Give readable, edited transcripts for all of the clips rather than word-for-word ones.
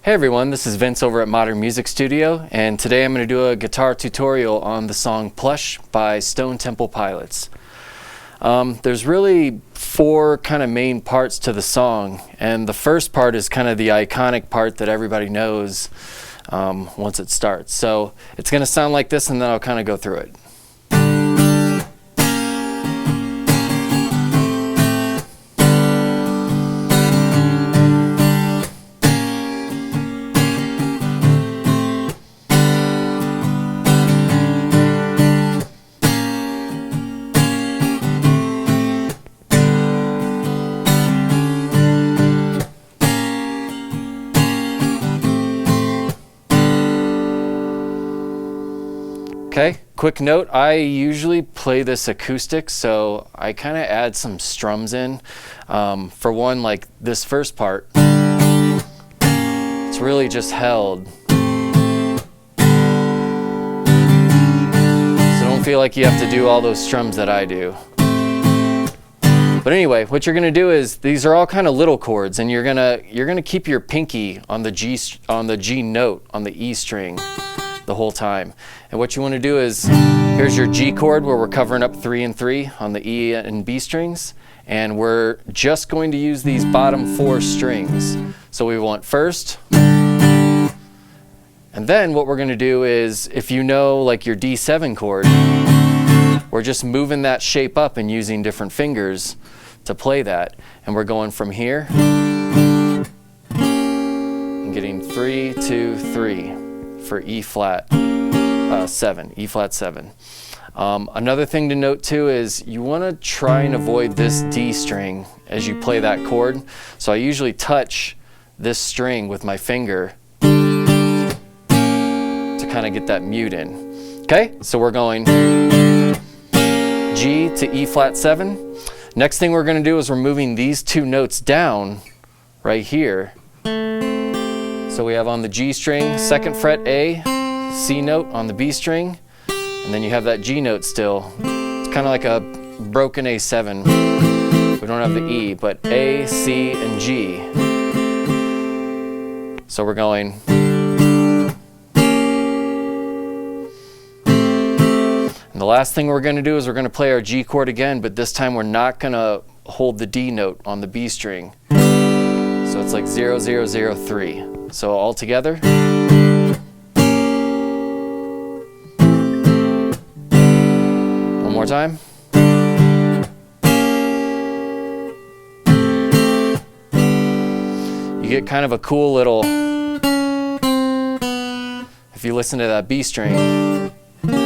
Hey everyone, this is Vince over at Modern Music Studio, and today I'm going to do a guitar tutorial on the song Plush by Stone Temple Pilots. There's really four kind of main parts to the song, and the first part is kind of the iconic part that everybody knows once it starts. So it's going to sound like this, and then I'll kind of go through it. Okay, quick note, I usually play this acoustic, so I kind of add some strums in. For one, like this first part, it's really just held. So don't feel like you have to do all those strums that I do. But anyway, what you're gonna do is, these are all kind of little chords, and you're gonna keep your pinky on the G note on the E string the whole time. And what you want to do is, here's your G chord where we're covering up 3 and 3 on the E and B strings, and we're just going to use these bottom 4 strings. So we want first, and then what we're going to do is, if you know like your D7 chord, we're just moving that shape up and using different fingers to play that. And we're going from here and getting 3, 2, 3 for E flat 7, E flat 7. Another thing to note too is you want to try and avoid this D string as you play that chord. So I usually touch this string with my finger to kind of get that mute in. Okay, so we're going G to E flat 7. Next thing we're going to do is we're moving these two notes down right here. So we have on the G string, 2nd fret A, C note on the B string, and then you have that G note still. It's kind of like a broken A7. We don't have the E, but A, C, and G. So we're going. And the last thing we're going to do is we're going to play our G chord again, but this time we're not going to hold the D note on the B string. So it's like 0, 0, 0, 3. So all together. One more time. You get kind of a cool little, if you listen to that B string, cool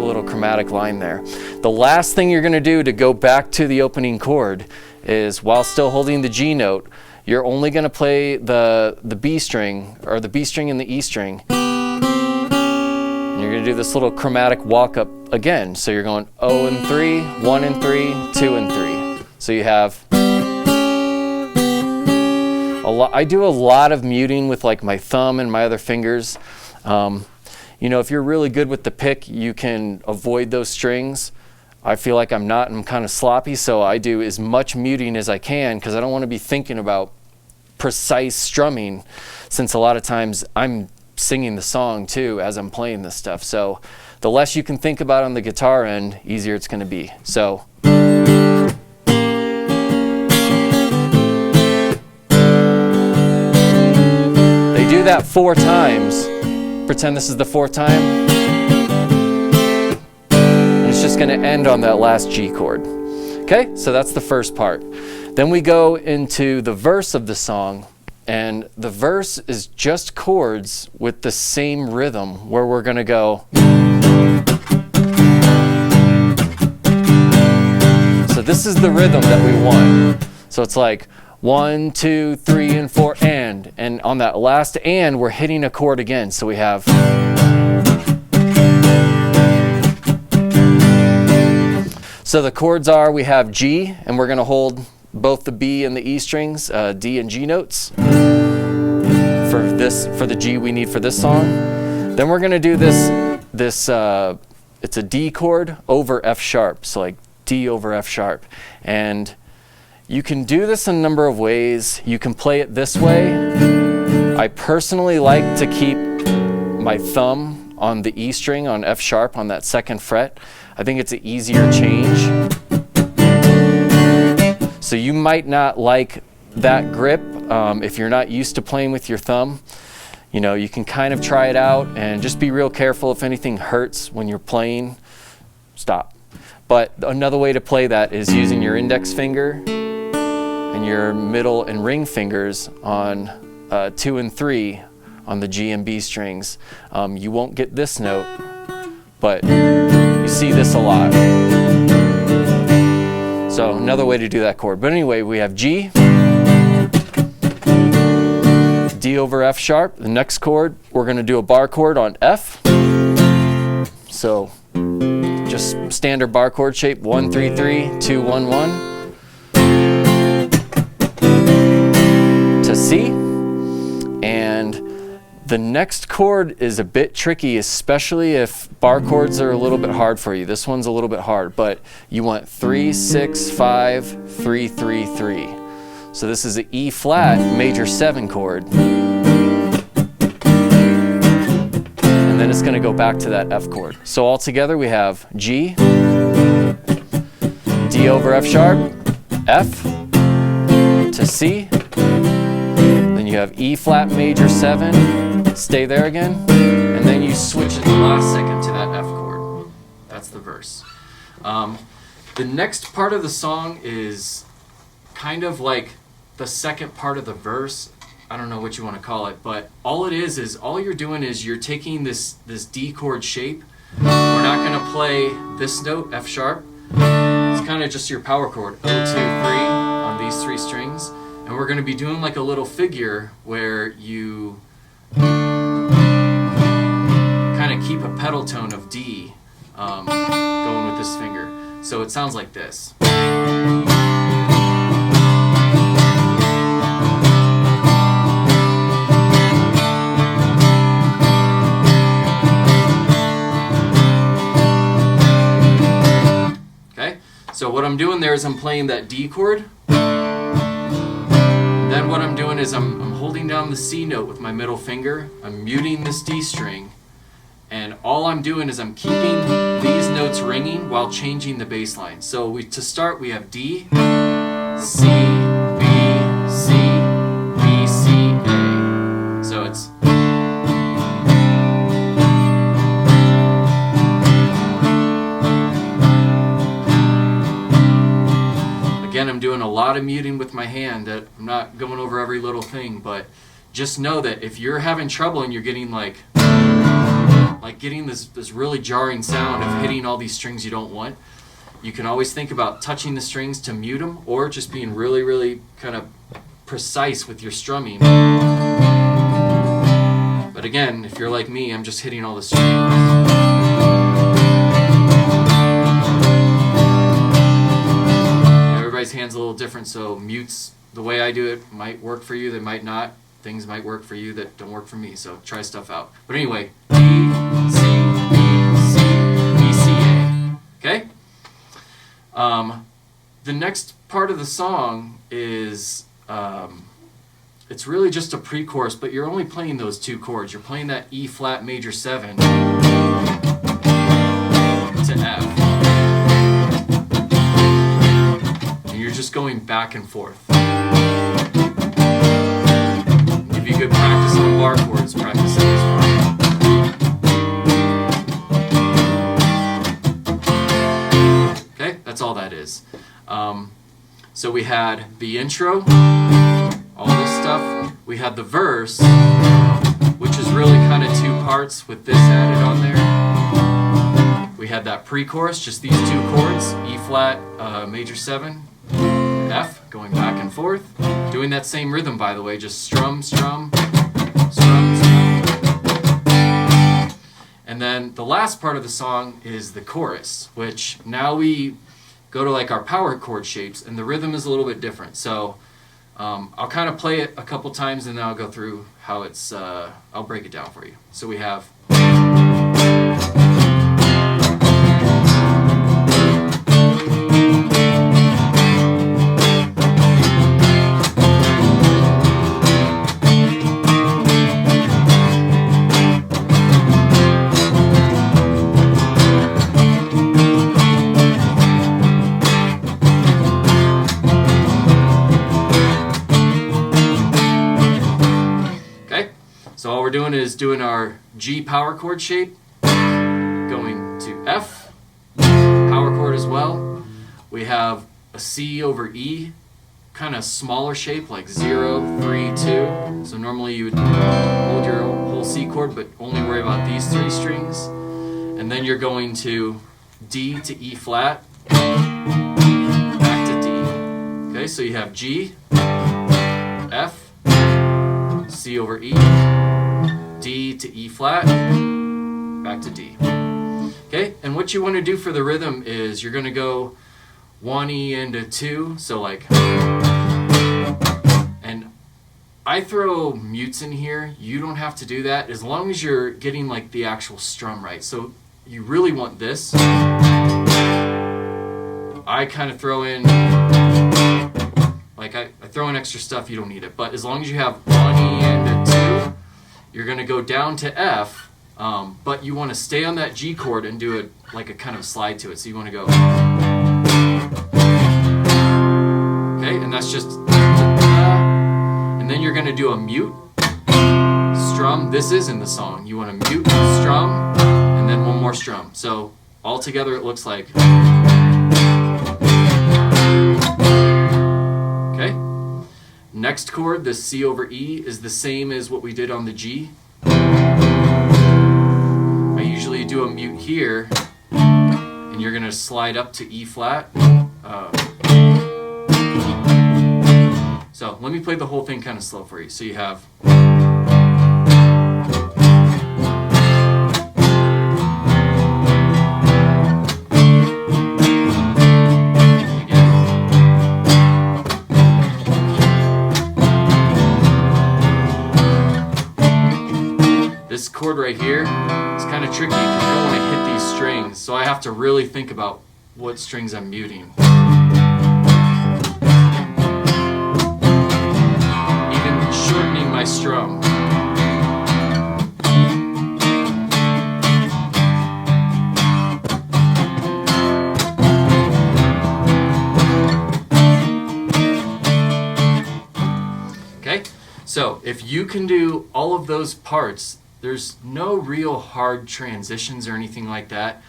little chromatic line there. The last thing you're going to do to go back to the opening chord is, while still holding the G note, you're only going to play the B string, or the B string and the E string. And you're going to do this little chromatic walk up again. So you're going 0 and 3, 1 and 3, 2 and 3. So you have a lot. I do a lot of muting with like my thumb and my other fingers. You know, if you're really good with the pick, you can avoid those strings. I feel like I'm not, and I'm kind of sloppy, so I do as much muting as I can because I don't want to be thinking about precise strumming, since a lot of times I'm singing the song too as I'm playing this stuff. So the less you can think about on the guitar end, easier it's going to be. So they do that 4 times. Pretend this is the 4th time. It's just going to end on that last G chord. Okay, so that's the first part. Then we go into the verse of the song, and the verse is just chords with the same rhythm, where we're going to go. So this is the rhythm that we want. So it's like 1, 2, 3, and 4, and on that last and, we're hitting a chord again. So we have. So the chords are, we have G, and we're going to hold both the B and the E strings, D and G notes. For the G we need for this song. Then we're going to do this, it's a D chord over F sharp, so like D over F sharp. And You can do this a number of ways. You can play it this way. I personally like to keep my thumb on the E string on F sharp on that second fret. I think it's an easier change. So you might not like that grip if you're not used to playing with your thumb. You know, you can kind of try it out and just be real careful. If anything hurts when you're playing, stop. But another way to play that is using your index finger and your middle and ring fingers on 2 and 3 on the G and B strings. You won't get this note, but you see this a lot. So another way to do that chord. But anyway, we have G, D over F sharp. The next chord, we're going to do a bar chord on F. So just standard bar chord shape, 1 3 3 2 1 1. To C, and the next chord is a bit tricky, especially if bar chords are a little bit hard for you. This one's a little bit hard, but you want 3 6 5 3 3 3. So this is an E flat major 7 chord, and then it's going to go back to that F chord. So all together we have G, D over F sharp, F to C. Then you have E flat major 7, stay there again, and then you switch at the last second to that F chord. That's the verse. The next part of the song is kind of like the second part of the verse. I don't know what you want to call it, but all it is all you're doing is you're taking this D chord shape. We're not going to play this note, F sharp. It's kind of just your power chord, 0 2 3 on these 3 strings. And we're going to be doing like a little figure where you kind of keep a pedal tone of D going with this finger. So it sounds like this. Okay, so what I'm doing there is I'm playing that D chord. Then what I'm doing is I'm holding down the C note with my middle finger, I'm muting this D string, and all I'm doing is I'm keeping these notes ringing while changing the bass line. So to start we have D, C, B, C, B, C, A. So it's again, I'm doing a lot of muting with my hand. I'm not going over every little thing, but just know that if you're having trouble and you're getting like getting this really jarring sound of hitting all these strings you don't want, you can always think about touching the strings to mute them, or just being really, really kind of precise with your strumming. But again, if you're like me, I'm just hitting all the strings. Everybody's hand's a little different, so mutes, the way I do it, might work for you, they might not. Things might work for you that don't work for me, so try stuff out. But anyway, D, C, B, C, B, C, A. Okay? The next part of the song is, it's really just a pre-chorus, but you're only playing those 2 chords. You're playing that E flat major 7 to F. You're just going back and forth. Give you good practice on bar chords, practice it as well. Okay, that's all that is. So we had the intro, all this stuff. We had the verse, which is really kind of 2 parts with this added on there. We had that pre-chorus, just these 2 chords, E flat, major 7, F, going back and forth, doing that same rhythm, by the way, just strum, strum, strum, strum. And then the last part of the song is the chorus, which now we go to like our power chord shapes, and the rhythm is a little bit different. So I'll kind of play it a couple times, and then I'll go through how it's, I'll break it down for you. So we have we're doing is doing our G power chord shape, going to F, power chord as well. We have a C over E, kind of smaller shape like 0, 3, 2. So normally you would hold your whole C chord, but only worry about these 3 strings. And then you're going to D to E flat, back to D. Okay, so you have G, F, C over E, D to E flat, back to D. Okay, and what you want to do for the rhythm is you're going to go 1 E into 2, so like, and I throw mutes in here. You don't have to do that as long as you're getting like the actual strum right. So you really want this. I kind of throw in, like I throw in extra stuff, you don't need it. But as long as you have 1 E into 2, you're going to go down to F, but you want to stay on that G chord and do it like a kind of slide to it. So you want to go, okay, and that's just, and then you're going to do a mute, strum. This is in the song. You want to mute, strum, and then one more strum. So all together it looks like, okay. Next chord, the C over E, is the same as what we did on the G. I usually do a mute here, and you're going to slide up to E flat. So let me play the whole thing kind of slow for you. So you have, this chord right here is kind of tricky because I don't want to hit these strings, so I have to really think about what strings I'm muting. Even shortening my strum. Okay, so if you can do all of those parts, there's no real hard transitions or anything like that.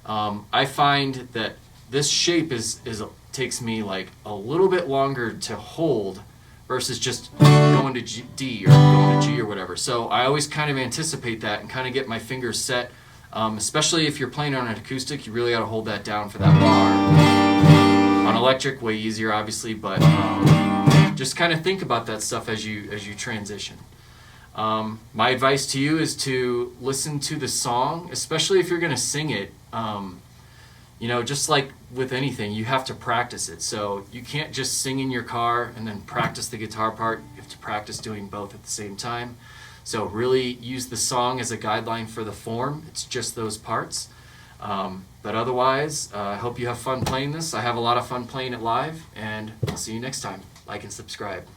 I find that this shape takes me like a little bit longer to hold versus just going to D or going to G or whatever. So I always kind of anticipate that and kind of get my fingers set. Especially if you're playing on an acoustic, you really got to hold that down for that bar. On electric, way easier obviously, but just kind of think about that stuff as you transition. My advice to you is to listen to the song, especially if you're going to sing it. You know, just like with anything, you have to practice it. So you can't just sing in your car and then practice the guitar part. You have to practice doing both at the same time. So really use the song as a guideline for the form. It's just those parts. But otherwise, I hope you have fun playing this. I have a lot of fun playing it live, and I'll see you next time. Like and subscribe.